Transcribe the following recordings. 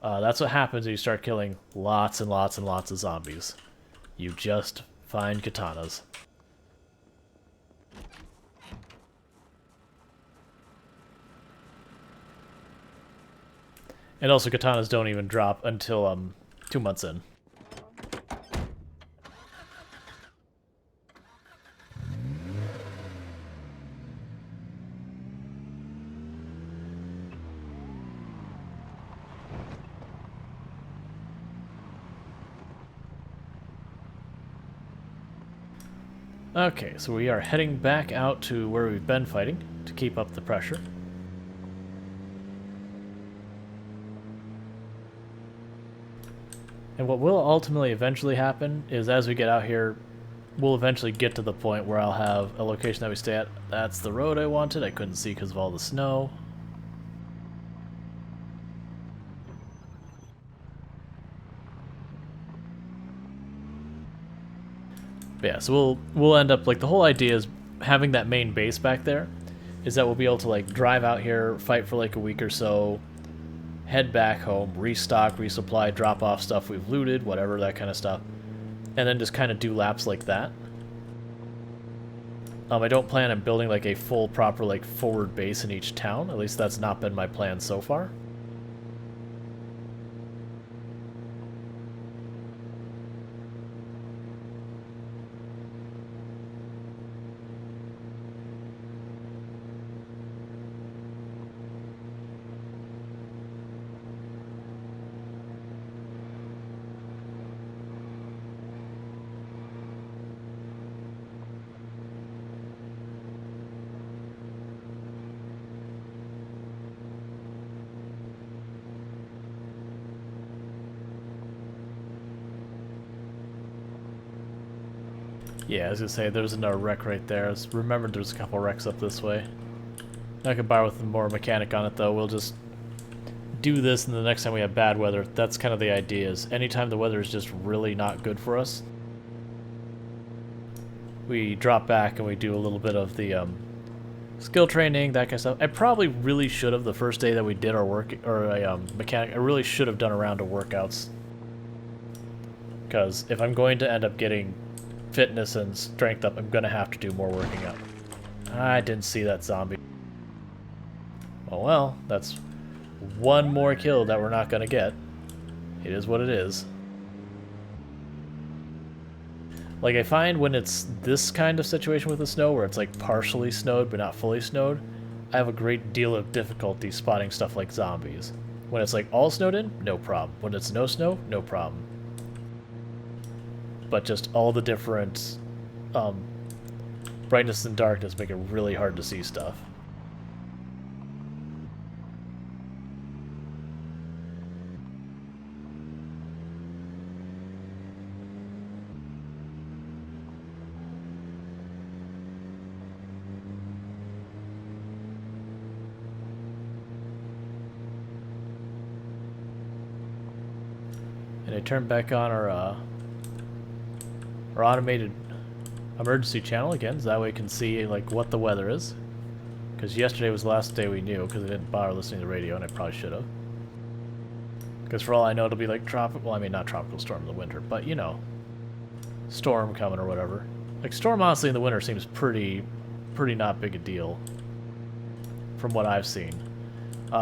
That's what happens when you start killing lots and lots and lots of zombies. You just find katanas. And also katanas don't even drop until 2 months in. Okay, so we are heading back out to where we've been fighting to keep up the pressure. And what will ultimately eventually happen is as we get out here, we'll eventually get to the point where I'll have a location that we stay at. That's the road I wanted. I couldn't see because of all the snow. But yeah, so we'll end up, like, the whole idea is having that main base back there is that we'll be able to, like, drive out here, fight for like a week or so, head back home, restock, resupply, drop off stuff we've looted, whatever, that kind of stuff, and then just kind of do laps like that. I don't plan on building like a full proper like forward base in each town. At least that's not been my plan so far. Yeah, I was gonna say there's another wreck right there. I remembered there's a couple wrecks up this way. I could borrow with more mechanic on it though. We'll just do this, and the next time we have bad weather, that's kind of the idea. Is anytime the weather is just really not good for us, we drop back and we do a little bit of the skill training, that kind of stuff. I probably really should have the first day that we did our work or a mechanic. I really should have done a round of workouts, because if I'm going to end up getting fitness and strength up, I'm gonna have to do more working out. I didn't see that zombie. Oh well, that's one more kill that we're not gonna get. It is what it is. Like, I find when it's this kind of situation with the snow, where it's like partially snowed but not fully snowed, I have a great deal of difficulty spotting stuff like zombies. When it's like all snowed in, no problem. When it's no snow, no problem. But just all the different brightness and darkness make it really hard to see stuff. And I turned back on our automated emergency channel again, so that way we can see like what the weather is. Because yesterday was the last day we knew, because I didn't bother listening to the radio, and I probably should have. Because for all I know, it'll be like tropical. Well, I mean, not tropical storm in the winter, but you know, storm coming or whatever. Like, storm honestly in the winter seems pretty not big a deal, from what I've seen.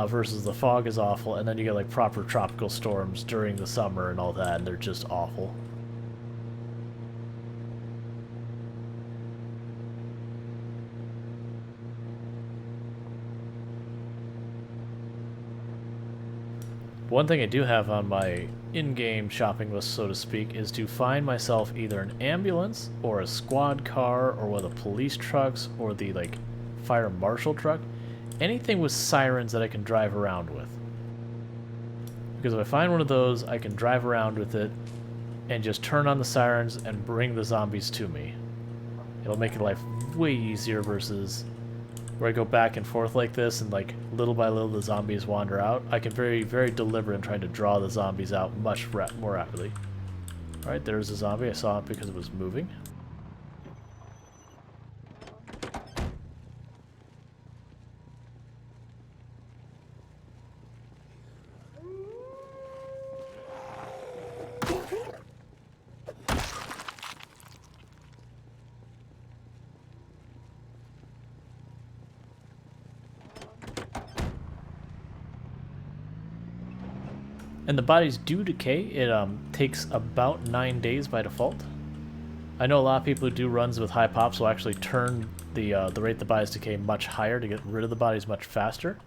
Versus the fog is awful, and then you get like proper tropical storms during the summer and all that, and they're just awful. One thing I do have on my in-game shopping list, so to speak, is to find myself either an ambulance or a squad car or one of the police trucks or the like fire marshal truck. Anything with sirens that I can drive around with. Because if I find one of those, I can drive around with it and just turn on the sirens and bring the zombies to me. It'll make life way easier versus where I go back and forth like this and like little by little the zombies wander out. I can very deliberate in trying to draw the zombies out much more rapidly. Alright, there's a zombie. I saw it because it was moving. And the bodies do decay. It takes about 9 days by default. I know a lot of people who do runs with high pops will actually turn the rate the bodies decay much higher to get rid of the bodies much faster.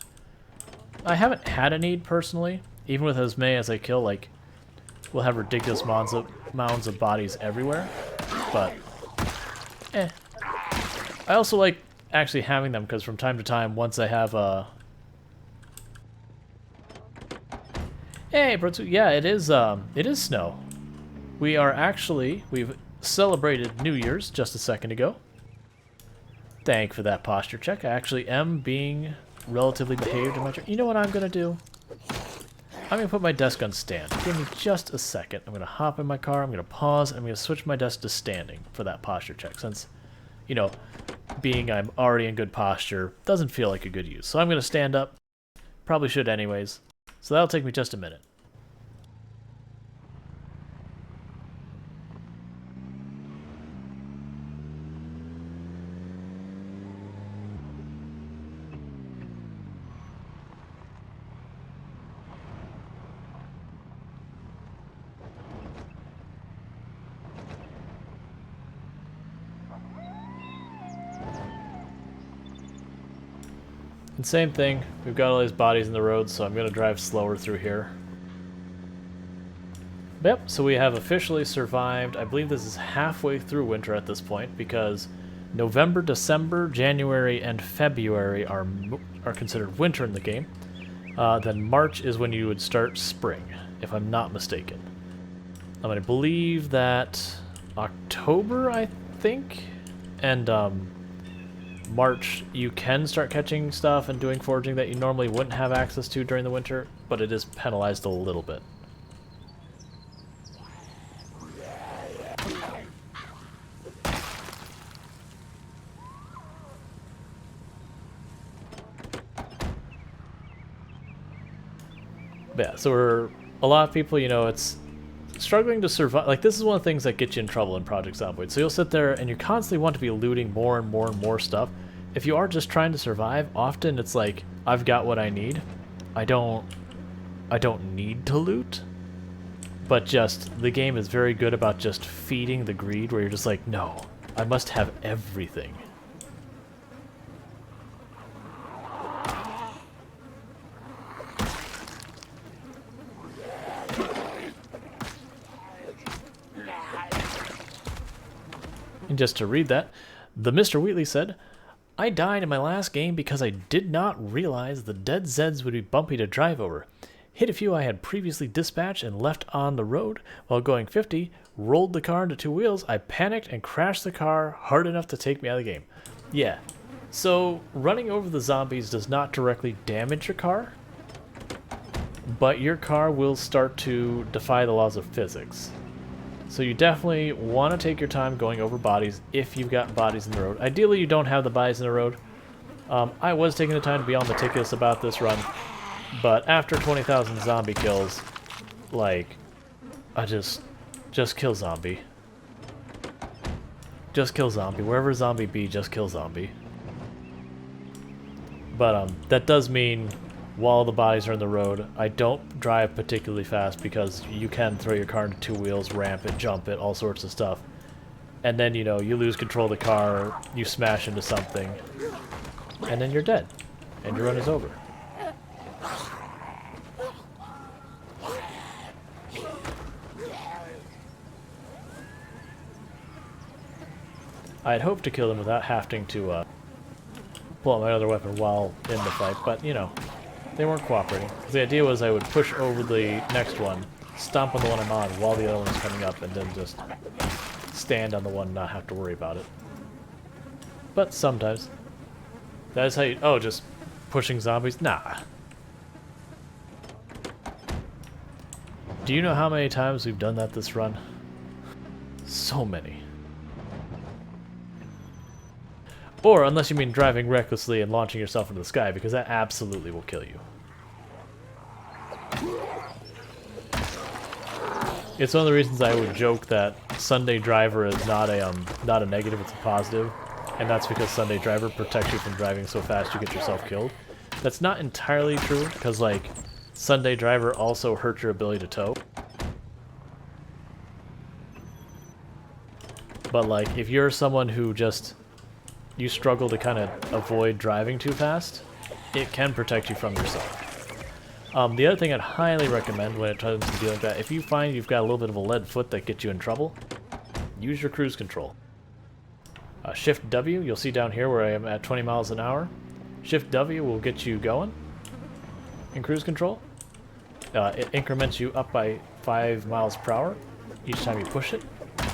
I haven't had a need personally. Even with as many as I kill, like, we'll have ridiculous mounds of bodies everywhere. But, eh. I also like actually having them because from time to time, once I have a... Hey, Brotsu, yeah, it is snow. We've celebrated New Year's just a second ago. Thank you for that posture check. I actually am being relatively behaved in my... You know what I'm gonna do? I'm gonna put my desk on stand. Give me just a second. I'm gonna hop in my car, I'm gonna pause, and I'm gonna switch my desk to standing for that posture check, since, you know, being I'm already in good posture doesn't feel like a good use. So I'm gonna stand up. Probably should anyways. So that'll take me just a minute. And same thing, we've got all these bodies in the road, so I'm going to drive slower through here. Yep, so we have officially survived. I believe this is halfway through winter at this point, because November, December, January, and February are considered winter in the game. Then March is when you would start spring, if I'm not mistaken. I believe that October, I think, and March, you can start catching stuff and doing foraging that you normally wouldn't have access to during the winter, but it is penalized a little bit. But yeah, so a lot of people, you know, it's struggling to survive. Like, this is one of the things that gets you in trouble in Project Zomboid. So you'll sit there and you constantly want to be looting more and more and more stuff. If you are just trying to survive, often it's like, I've got what I need. I don't need to loot. But just, the game is very good about just feeding the greed, where you're just like, no, I must have everything. And just to read that, the Mr. Wheatley said, I died in my last game because I did not realize the dead Zeds would be bumpy to drive over. Hit a few I had previously dispatched and left on the road. While going 50, rolled the car into two wheels. I panicked and crashed the car hard enough to take me out of the game. Yeah, so running over the zombies does not directly damage your car, but your car will start to defy the laws of physics. So you definitely want to take your time going over bodies if you've got bodies in the road. Ideally, you don't have the bodies in the road. I was taking the time to be all meticulous about this run, but after 20,000 zombie kills, like, I just kill zombie. Just kill zombie. Wherever zombie be, just kill zombie. But that does mean while the bodies are in the road, I don't drive particularly fast because you can throw your car into two wheels, ramp it, jump it, all sorts of stuff. And then, you know, you lose control of the car, you smash into something, and then you're dead. And your run is over. I had hoped to kill them without having to pull out my other weapon while in the fight, but, you know, they weren't cooperating. The idea was I would push over the next one, stomp on the one I'm on while the other one's coming up, and then just stand on the one and not have to worry about it. But sometimes. That is how you... Oh, just pushing zombies? Nah. Do you know how many times we've done that this run? So many. Or, unless you mean driving recklessly and launching yourself into the sky, because that absolutely will kill you. It's one of the reasons I would joke that Sunday Driver is not a negative, it's a positive. And that's because Sunday Driver protects you from driving so fast you get yourself killed. That's not entirely true, because, like, Sunday driver also hurts your ability to tow. But like, if you're someone who just, you struggle to kind of avoid driving too fast, it can protect you from yourself. The other thing I'd highly recommend when it comes to dealing with that, if you find you've got a little bit of a lead foot that gets you in trouble, use your cruise control. Shift W, you'll see down here where I am at 20 miles an hour. Shift W will get you going in cruise control. It increments you up by 5 miles per hour each time you push it.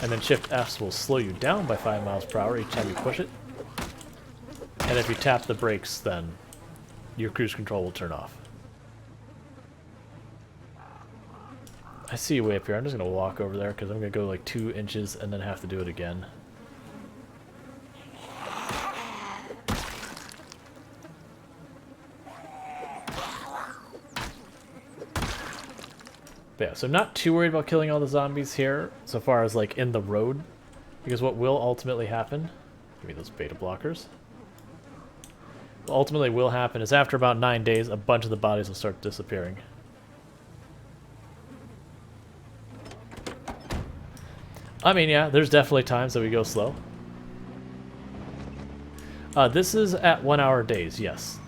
And then Shift S will slow you down by 5 miles per hour each time you push it. And if you tap the brakes, then your cruise control will turn off. I see you way up here. I'm just going to walk over there because I'm going to go like 2 inches and then have to do it again. But yeah, so I'm not too worried about killing all the zombies here, so far as like in the road, because what will ultimately happen, give me those beta blockers, what ultimately will happen is after about 9 days, a bunch of the bodies will start disappearing. I mean, yeah, there's definitely times that we go slow. This is at 1 hour days, yes.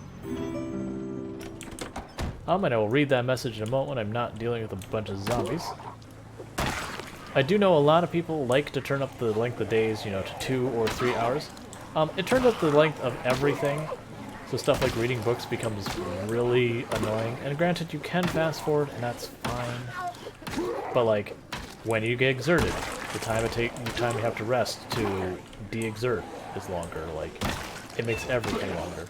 And I will read that message in a moment when I'm not dealing with a bunch of zombies. I do know a lot of people like to turn up the length of days, you know, to 2 or 3 hours. It turns up the length of everything, so stuff like reading books becomes really annoying. And granted, you can fast forward, and that's fine. But like, when you get exerted, the time you have to rest to de-exert is longer. Like, it makes everything longer.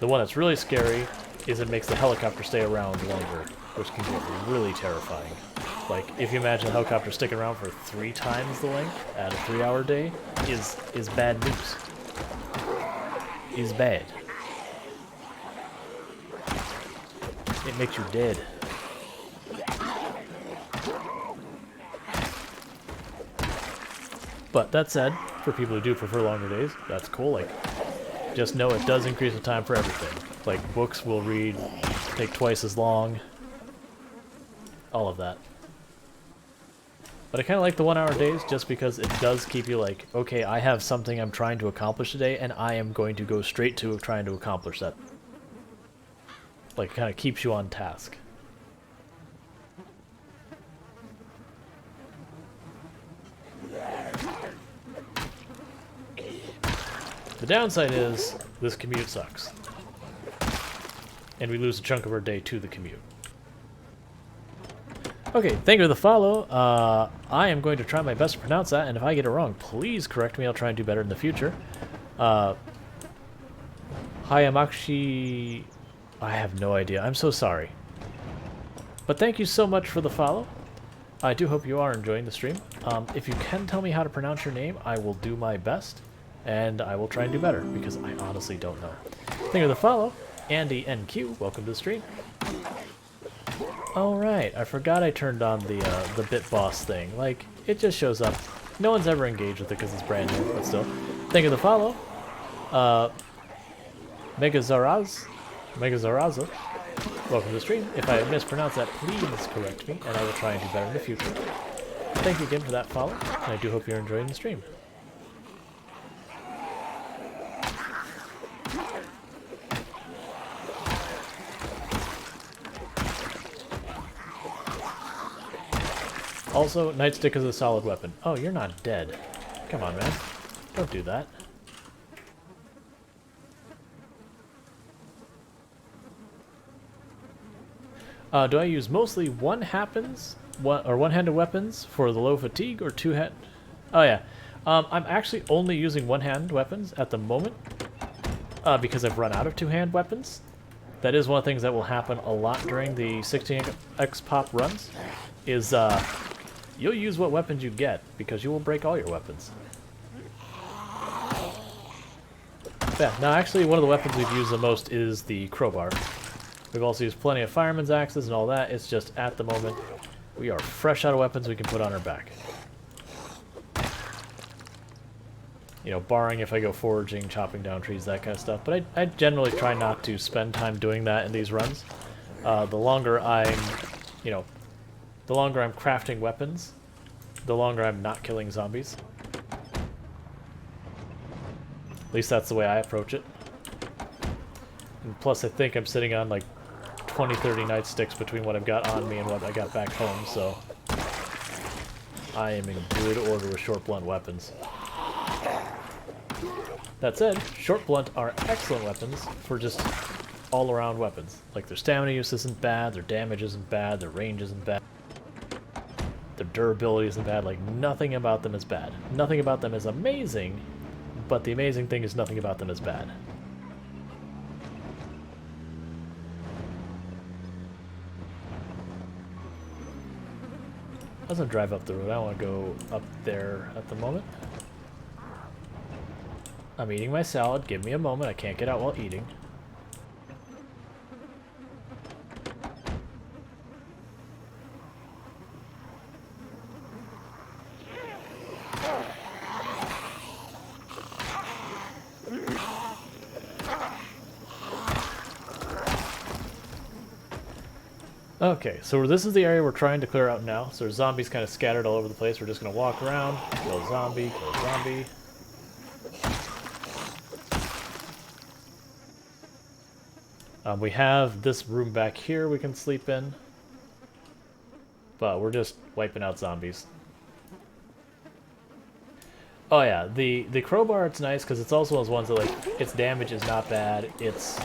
The one that's really scary is it makes the helicopter stay around longer, which can get really terrifying. Like, if you imagine a helicopter sticking around for 3 times the length at a 3-hour day, is bad news. Is bad. It makes you dead. But that said, for people who do prefer longer days, that's cool. Like, just know it does increase the time for everything. Like, books will take twice as long. All of that. But I kind of like the 1 hour days just because it does keep you like, okay, I have something I'm trying to accomplish today, and I am going to go straight to trying to accomplish that. Like, it kind of keeps you on task. The downside is, this commute sucks. And we lose a chunk of our day to the commute. Okay, thank you for the follow. I am going to try my best to pronounce that, and if I get it wrong, please correct me. I'll try and do better in the future. Hayamakshi... I have no idea. I'm so sorry. But thank you so much for the follow. I do hope you are enjoying the stream. If you can tell me how to pronounce your name, I will do my best. And I will try and do better, because I honestly don't know. Thank you for the follow. Andy NQ, welcome to the stream. Alright, I forgot I turned on the Bit Boss thing. Like, it just shows up. No one's ever engaged with it because it's brand new, but still. Thank you for the follow. Megazaraza, welcome to the stream. If I mispronounce that, please correct me, and I will try and do better in the future. Thank you again for that follow, and I do hope you're enjoying the stream. Also, Nightstick is a solid weapon. Oh, you're not dead. Come on, man. Don't do that. Do I use mostly one-handed weapons for the low fatigue, or two-hand? Oh yeah, I'm actually only using one-hand weapons at the moment because I've run out of two-hand weapons. That is one of the things that will happen a lot during the 16x pop runs. Is you'll use what weapons you get because you will break all your weapons. Yeah, now actually one of the weapons we've used the most is the crowbar. We've also used plenty of fireman's axes and all that. It's just at the moment we are fresh out of weapons we can put on our back. You know, barring if I go foraging, chopping down trees, that kind of stuff. But I generally try not to spend time doing that in these runs. The longer I'm, you know, the longer I'm crafting weapons, the longer I'm not killing zombies. At least that's the way I approach it. And plus, I think I'm sitting on like 20, 30 nightsticks between what I've got on me and what I got back home, so I am in good order with short blunt weapons. That said, short blunt are excellent weapons for just all-around weapons. Like, their stamina use isn't bad, their damage isn't bad, their range isn't bad, their durability isn't bad. Like, nothing about them is bad. Nothing about them is amazing, but the amazing thing is nothing about them is bad. I was gonna drive up the road. I don't want to go up there at the moment. I'm eating my salad. Give me a moment. I can't get out while eating. Okay, so this is the area we're trying to clear out now. So there's zombies kind of scattered all over the place. We're just going to walk around, kill zombie, kill zombie. We have this room back here we can sleep in. But we're just wiping out zombies. Oh yeah, the crowbar, it's nice because it's also one of those ones that, like, its damage is not bad, its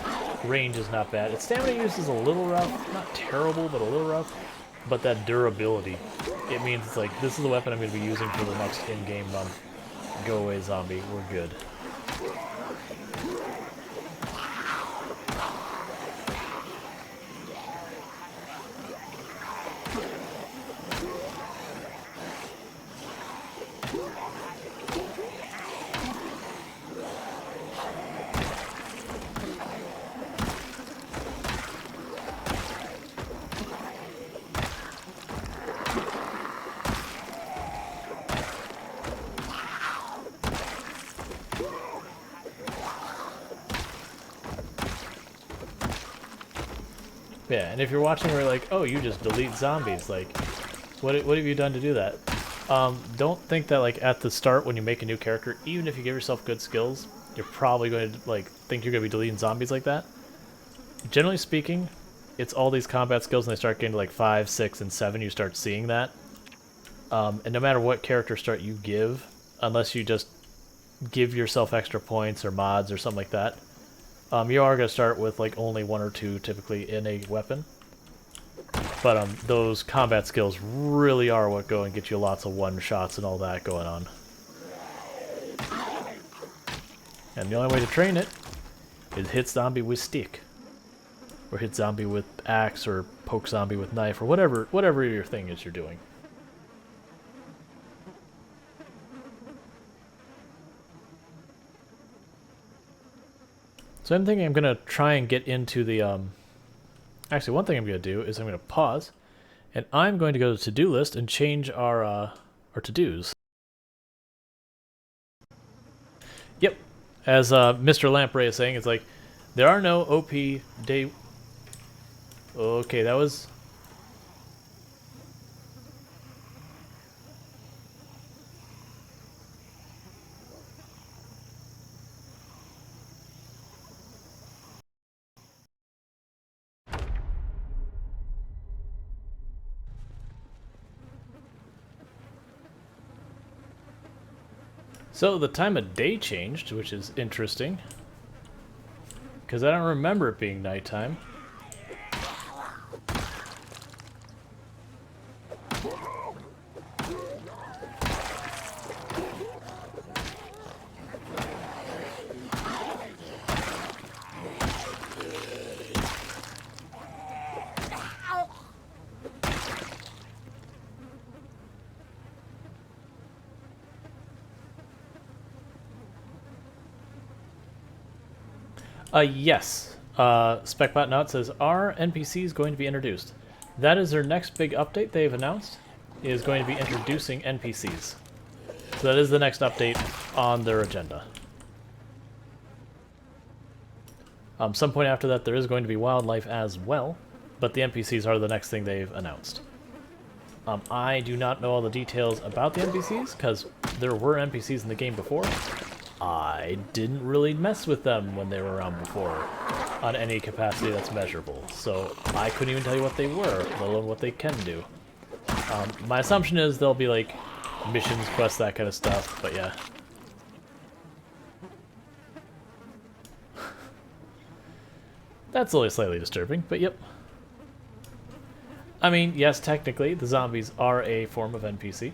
range is not bad. Its stamina use is a little rough, not terrible, but a little rough. But that durability, it means it's like, this is the weapon I'm going to be using for the next in-game month. Go away, zombie, we're good. Yeah, and if you're watching where you're like, oh, you just delete zombies, like, what have you done to do that? Don't think that, like, at the start when you make a new character, even if you give yourself good skills, you're probably going to, like, think you're going to be deleting zombies like that. Generally speaking, it's all these combat skills, and they start getting to, like, 5, 6, and 7, you start seeing that. And no matter what character start you give, unless you just give yourself extra points or mods or something like that, you are going to start with like only 1 or 2 typically in a weapon. But those combat skills really are what go and get you lots of one-shots and all that going on. And the only way to train it is hit zombie with stick. Or hit zombie with axe, or poke zombie with knife, or whatever your thing is you're doing. So I'm thinking I'm going to try and get into the, actually one thing I'm going to do is I'm going to pause, and I'm going to go to to-do list and change our to-dos. Yep, as Mr. Lamprey is saying, it's like, there are no OP day... Okay, that was... So the time of day changed, which is interesting, because I don't remember it being nighttime. Yes. SpecBot Not says, are NPCs going to be introduced? That is their next big update they've announced, is going to be introducing NPCs. So that is the next update on their agenda. Some point after that, there is going to be wildlife as well, but the NPCs are the next thing they've announced. I do not know all the details about the NPCs, because there were NPCs in the game before. I didn't really mess with them when they were around before, on any capacity that's measurable, so I couldn't even tell you what they were, let alone what they can do. My assumption is they'll be like missions, quests, that kind of stuff, but yeah. That's only slightly disturbing, but yep. I mean, yes, technically, the zombies are a form of NPC.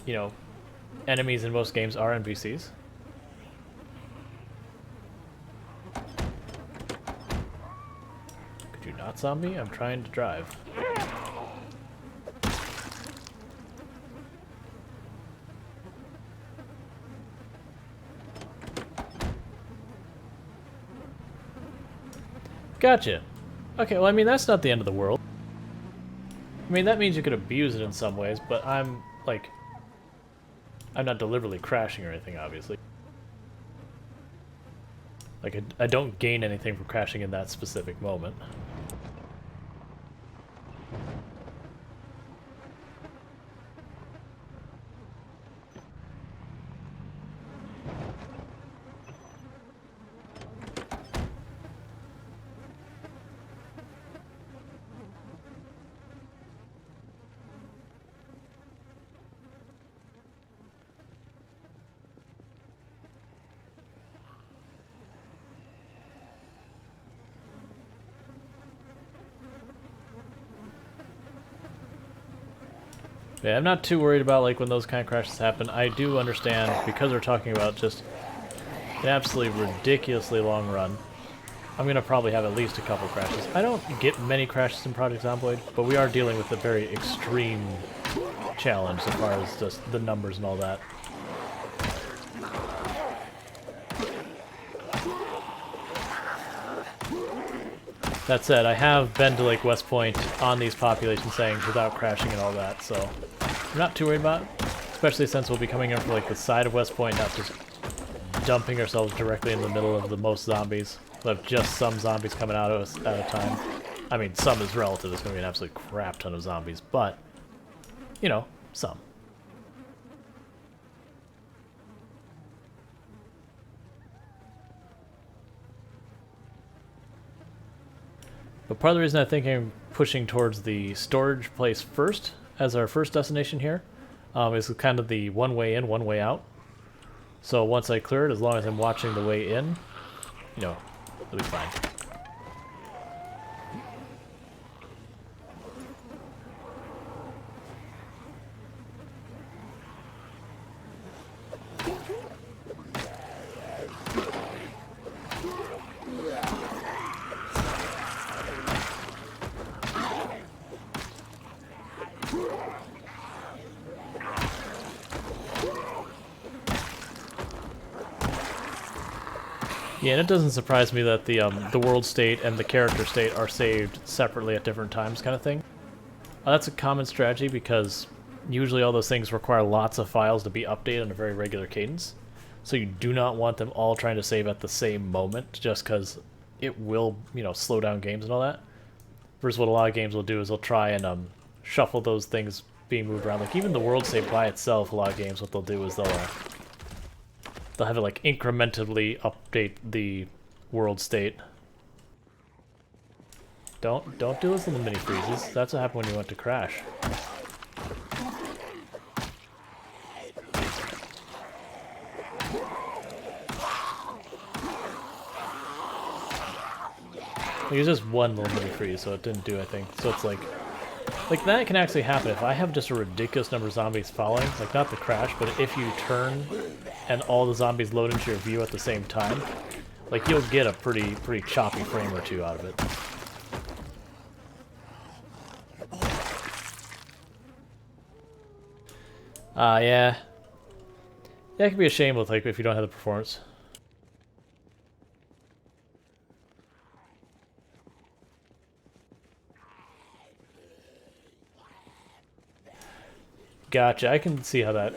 You know, enemies in most games are NPCs. Could you not zombie? I'm trying to drive. Gotcha. Okay, well, I mean, that's not the end of the world. I mean, that means you could abuse it in some ways, but I'm, like... I'm not deliberately crashing or anything, obviously. Like, I don't gain anything from crashing in that specific moment. Yeah, I'm not too worried about like when those kind of crashes happen. I do understand, because we're talking about just an absolutely ridiculously long run, I'm going to probably have at least a couple crashes. I don't get many crashes in Project Zomboid, but we are dealing with a very extreme challenge as far as just the numbers and all that. That said, I have been to like West Point on these population settings without crashing and all that, so I'm not too worried about it. Especially since we'll be coming in from like the side of West Point, not just dumping ourselves directly in the middle of the most zombies. We'll have just some zombies coming out of us at a time. I mean, some is relative, it's going to be an absolute crap ton of zombies, but, you know, some. But part of the reason I think I'm pushing towards the storage place first, as our first destination here, is kind of the one way in, one way out. So once I clear it, as long as I'm watching the way in, you know, it'll be fine. Yeah, and it doesn't surprise me that the world state and the character state are saved separately at different times, kind of thing. That's a common strategy because usually all those things require lots of files to be updated on a very regular cadence. So you do not want them all trying to save at the same moment, just because it will, you know, slow down games and all that. Versus what a lot of games will do is they'll try and shuffle those things being moved around. Like even the world state by itself, a lot of games, what they'll do is they'll have it like incrementally update the world state. Don't do this in the mini freezes. That's what happened when you went to crash. It was just one little mini freeze, so it didn't do anything. So it's like that can actually happen if I have just a ridiculous number of zombies following, like not the crash, but if you turn and all the zombies load into your view at the same time, like you'll get a pretty choppy frame or two out of it. Yeah. Yeah, it can be a shame with like if you don't have the performance. Gotcha, I can see how that...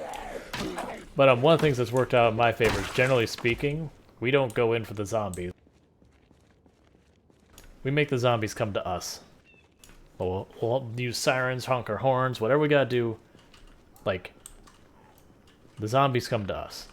But one of the things that's worked out in my favor is, generally speaking, we don't go in for the zombies. We make the zombies come to us. We'll use sirens, honk our horns, whatever we gotta do. Like, the zombies come to us.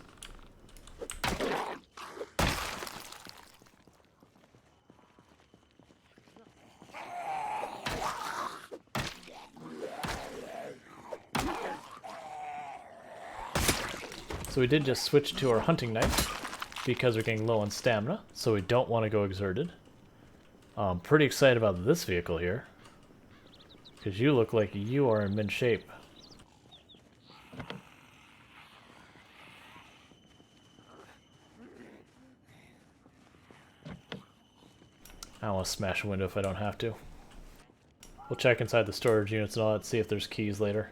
So we did just switch to our hunting knife because we're getting low on stamina, so we don't want to go exerted. I'm pretty excited about this vehicle here, because you look like you are in mint shape. I don't want to smash a window if I don't have to. We'll check inside the storage units and all that, see if there's keys later.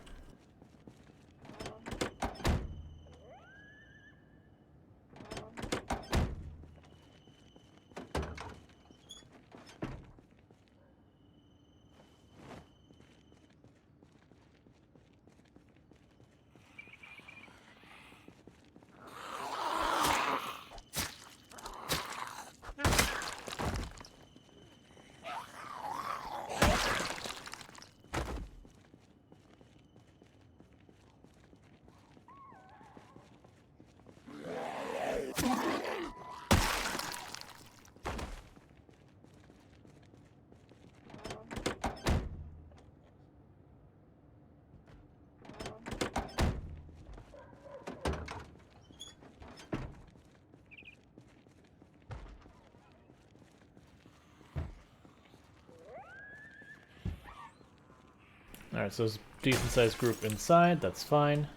Alright, so there's a decent sized group inside, that's fine.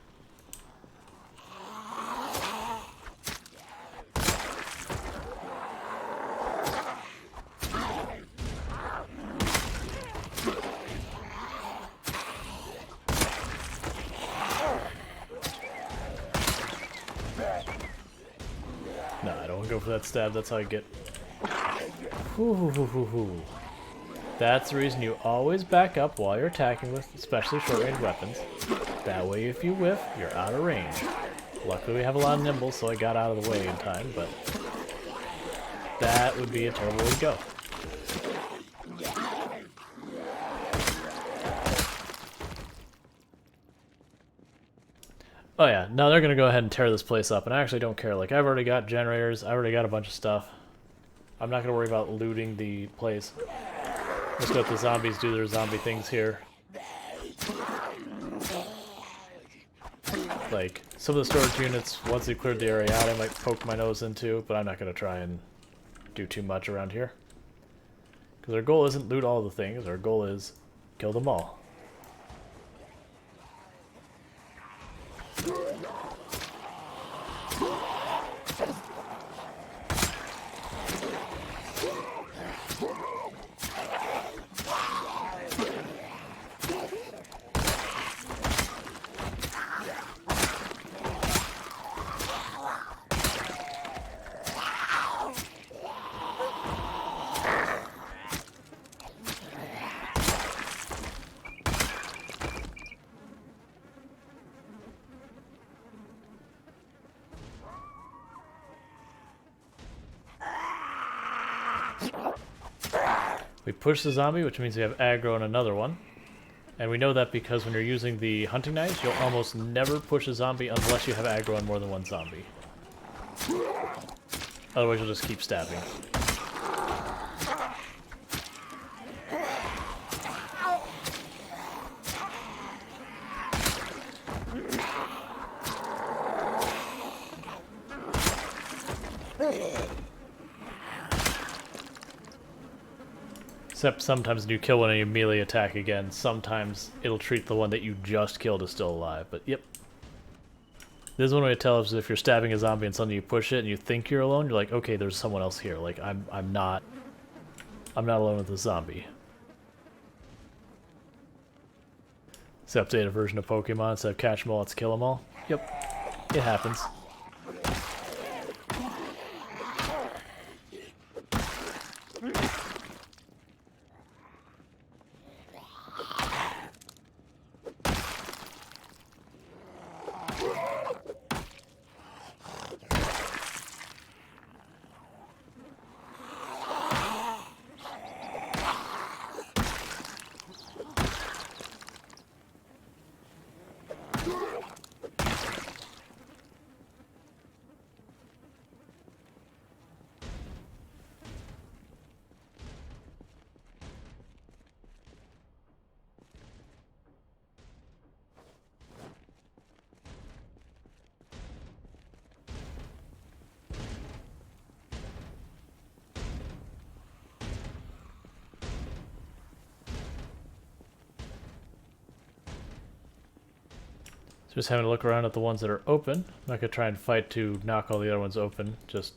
No, I don't want to go for that stab, that's how I get. Ooh. That's the reason you always back up while you're attacking with, especially short-range weapons. That way if you whiff, you're out of range. Luckily we have a lot of nimbles, so I got out of the way in time, but that would be a terrible way to go. Oh yeah, now they're gonna go ahead and tear this place up, and I actually don't care. Like, I've already got generators, I already got a bunch of stuff. I'm not gonna worry about looting the place. Let's let the zombies do their zombie things here. Like, some of the storage units, once they cleared the area out, I might poke my nose into, but I'm not gonna try and do too much around here. Because our goal isn't loot all the things, our goal is kill them all. We push the zombie, which means we have aggro on another one. And we know that because when you're using the hunting knives, you'll almost never push a zombie unless you have aggro on more than one zombie. Otherwise you'll just keep stabbing. Except sometimes when you kill one and you melee attack again, sometimes it'll treat the one that you just killed as still alive, but yep. This is one way to tell is if you're stabbing a zombie and suddenly you push it and you think you're alone, you're like, okay, there's someone else here. Like, I'm not alone with the zombie. It's the updated version of Pokemon, instead of catch them all, let's kill them all. Yep, it happens. So just having a look around at the ones that are open. I'm not going to try and fight to knock all the other ones open. Just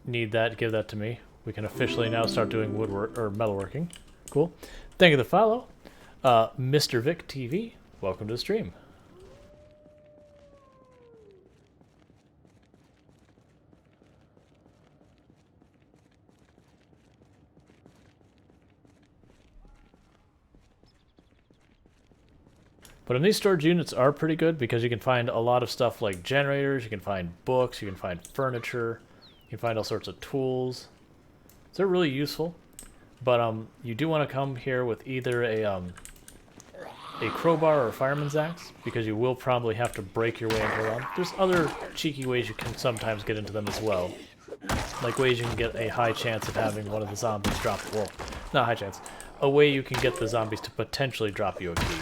need that, give that to me. We can officially now start doing woodwork or metalworking. Cool. Thank you for the follow. Mr. Vic TV, welcome to the stream. But in these storage units are pretty good because you can find a lot of stuff like generators, you can find books, you can find furniture, you can find all sorts of tools. So they're really useful. But you do want to come here with either a crowbar or a fireman's axe, because you will probably have to break your way into them. There's other cheeky ways you can sometimes get into them as well. Like ways you can get a high chance of having one of the zombies drop, well, not high chance, a way you can get the zombies to potentially drop you a key.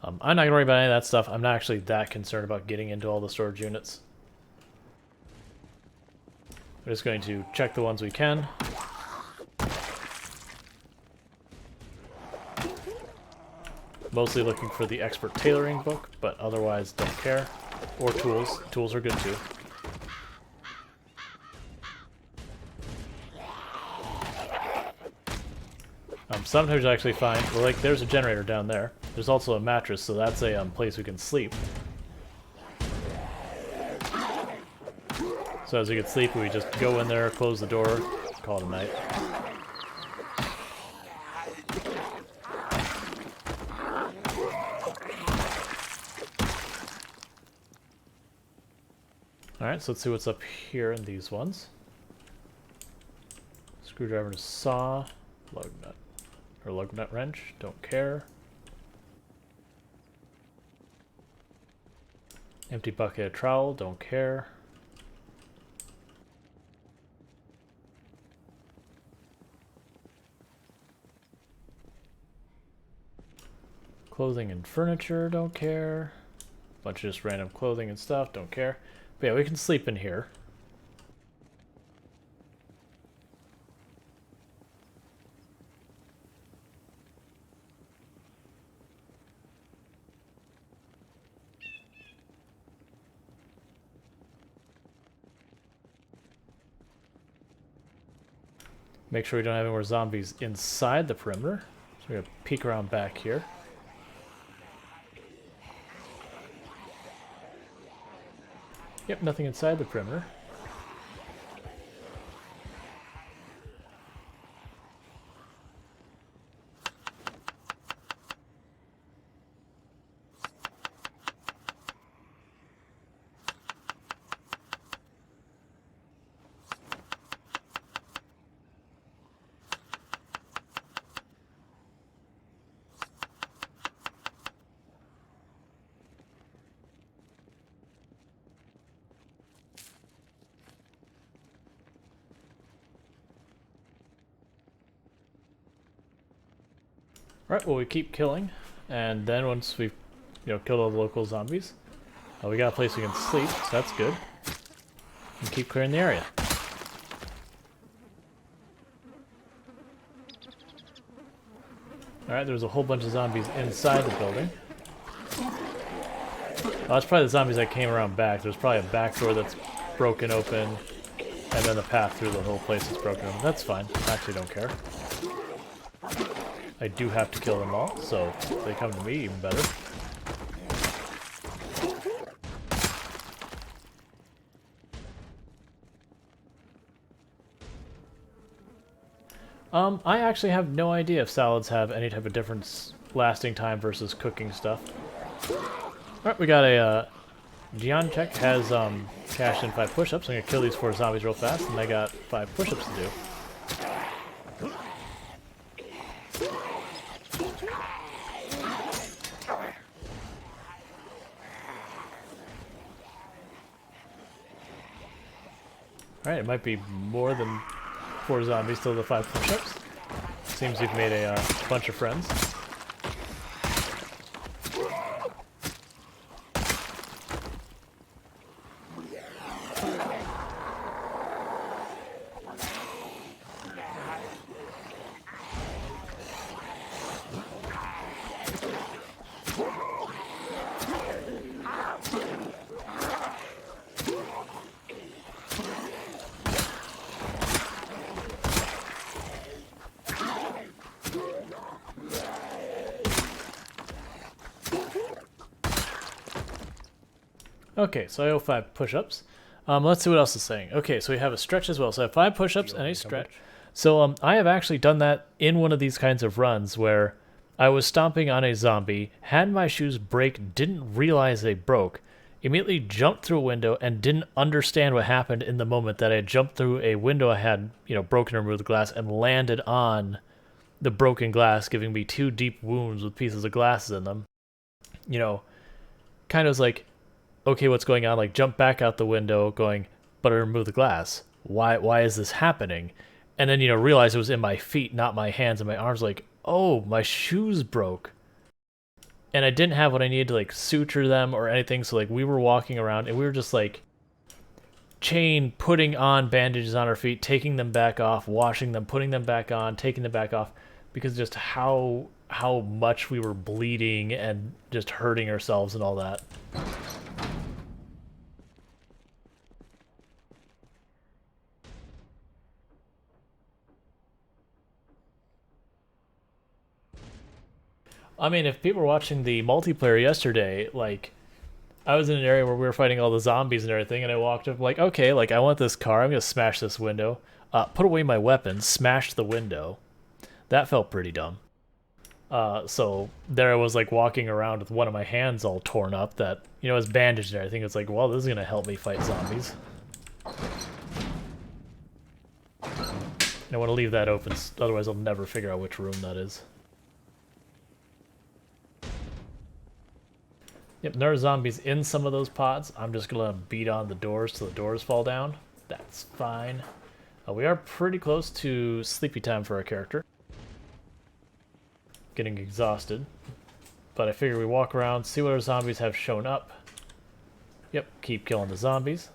I'm not going to worry about any of that stuff. I'm not actually that concerned about getting into all the storage units. We're just going to check the ones we can. Mostly looking for the expert tailoring book, but otherwise don't care. Or tools. Tools are good too. Sometimes you actually find, well, like, there's a generator down there. There's also a mattress, so that's a place we can sleep. So as we get sleepy, we just go in there, close the door, call it a night. Alright, so let's see what's up here in these ones. Screwdriver and saw, lug nut. Or lug nut wrench, don't care. Empty bucket of trowel, don't care. Clothing and furniture, don't care. Bunch of just random clothing and stuff, don't care. But yeah, we can sleep in here. Make sure we don't have any more zombies inside the perimeter. So we're going to peek around back here. Yep, nothing inside the perimeter. Alright, well, we keep killing, and then once we've, killed all the local zombies, we got a place we can sleep, so that's good. And keep clearing the area. Alright, there's a whole bunch of zombies inside the building. Oh, that's probably the zombies that came around back. There's probably a back door that's broken open, and then the path through the whole place is broken open. That's fine. I actually don't care. I do have to kill them all, so if they come to me, even better. I actually have no idea if salads have any type of difference lasting time versus cooking stuff. Alright, we got a, Gianchek has, cashed in 5 push-ups. I'm gonna kill these 4 zombies real fast, and I got 5 push-ups to do. Alright, it might be more than 4 zombies till the 5 push-ups. Seems you've made a bunch of friends. Okay, so I owe 5 push-ups. Let's see what else is saying. Okay, so we have a stretch as well. So I have 5 push-ups and a stretch. So I have actually done that in one of these kinds of runs where I was stomping on a zombie, had my shoes break, didn't realize they broke, immediately jumped through a window and didn't understand what happened in the moment that I had jumped through a window I had, broken or removed the glass and landed on the broken glass, giving me 2 deep wounds with pieces of glass in them. Kind of was like, okay, what's going on? Like, jump back out the window, going, but I removed the glass. Why is this happening? And then, realize it was in my feet, not my hands and my arms. Like, oh, my shoes broke. And I didn't have what I needed to, like, suture them or anything. So, like, we were walking around and we were just, like, putting on bandages on our feet, taking them back off, washing them, putting them back on, taking them back off, because just how much we were bleeding and just hurting ourselves and all that. I mean, if people were watching the multiplayer yesterday, like, I was in an area where we were fighting all the zombies and everything, and I walked up like, okay, like, I want this car, I'm gonna smash this window. Put away my weapon, smashed the window. That felt pretty dumb. So there I was, like, walking around with one of my hands all torn up that, was bandaged and everything. It's like, well, this is gonna help me fight zombies. And I want to leave that open, otherwise I'll never figure out which room that is. Yep, there are zombies in some of those pods. I'm just gonna beat on the doors till the doors fall down. That's fine. We are pretty close to sleepy time for our character. Getting exhausted. But I figure we walk around, see what our zombies have shown up. Yep, keep killing the zombies.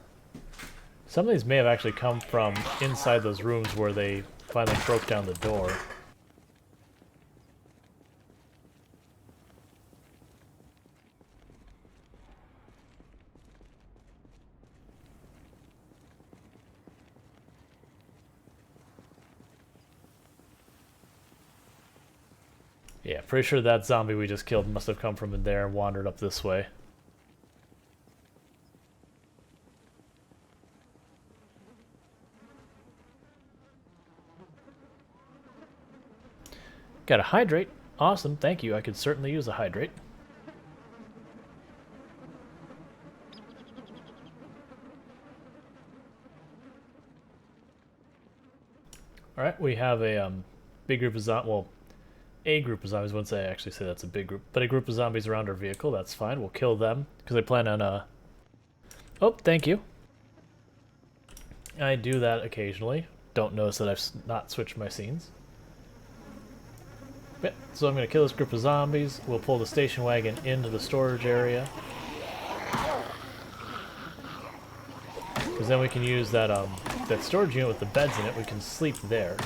Some of these may have actually come from inside those rooms where they finally broke down the door. Yeah, pretty sure that zombie we just killed must have come from in there and wandered up this way. Got a hydrate. Awesome, thank you. I could certainly use a hydrate. Alright, we have a big group of zombies. Well, a group of zombies. Once I actually say that's a big group, but a group of zombies around our vehicle. That's fine. We'll kill them because I plan on Oh, thank you. I do that occasionally. Don't notice that I've not switched my scenes. Yeah, so I'm gonna kill this group of zombies. We'll pull the station wagon into the storage area, because then we can use that that storage unit with the beds in it. We can sleep there.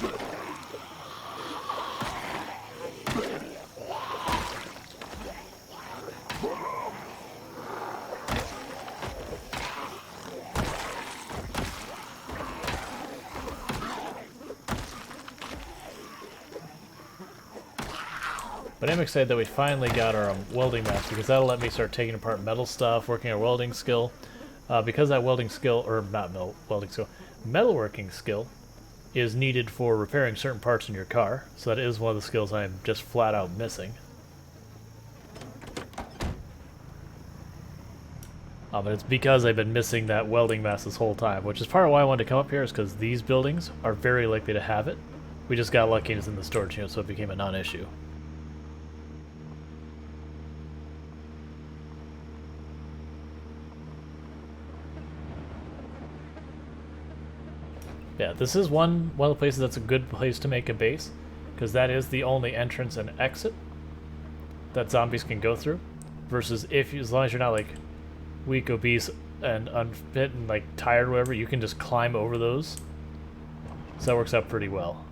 But I'm excited that we finally got our welding mask, because that'll let me start taking apart metal stuff, working our welding skill. Because that welding skill, or not welding skill, metalworking skill is needed for repairing certain parts in your car. So that is one of the skills I'm just flat out missing. But it's because I've been missing that welding mask this whole time, which is part of why I wanted to come up here, is because these buildings are very likely to have it. We just got lucky and it's in the storage unit, so it became a non-issue. Yeah, this is one of the places that's a good place to make a base, because that is the only entrance and exit that zombies can go through. Versus as long as you're not like weak, obese, and unfit and like tired or whatever, you can just climb over those. So that works out pretty well.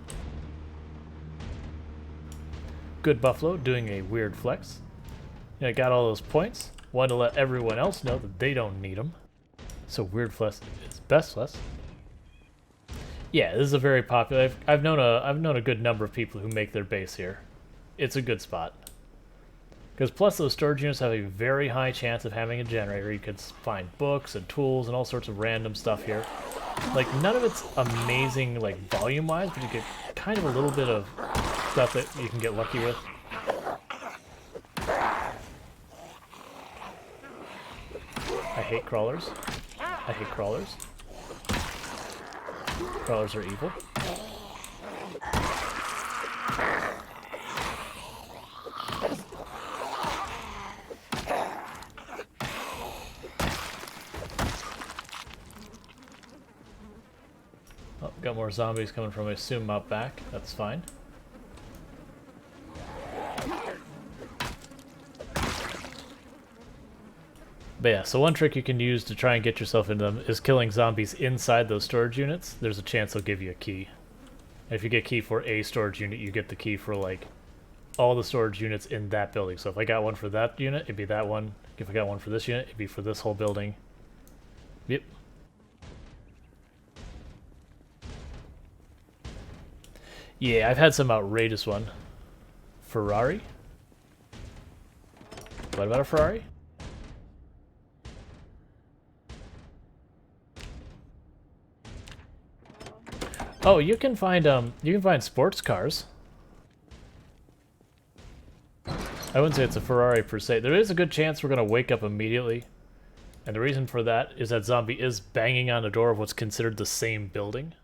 Good Buffalo doing a weird flex. Yeah, I got all those points. Wanted to let everyone else know that they don't need them. So weird flex is best flex. Yeah, this is a very popular. I've known a good number of people who make their base here. It's a good spot. Because plus those storage units have a very high chance of having a generator. You could find books and tools and all sorts of random stuff here. Like, none of it's amazing, like, volume-wise, but you get kind of a little bit of stuff that you can get lucky with. I hate crawlers. I hate crawlers. Crawlers are evil. Oh, got more zombies coming from, I assume, out back. That's fine. But yeah, so one trick you can use to try and get yourself into them is killing zombies inside those storage units. There's a chance they'll give you a key. And if you get a key for a storage unit, you get the key for, like, all the storage units in that building. So if I got one for that unit, it'd be that one. If I got one for this unit, it'd be for this whole building. Yep. Yeah, I've had some outrageous one. Ferrari? What about a Ferrari? Oh, you can find sports cars. I wouldn't say it's a Ferrari per se. There is a good chance we're gonna wake up immediately. And the reason for that is that zombie is banging on the door of what's considered the same building.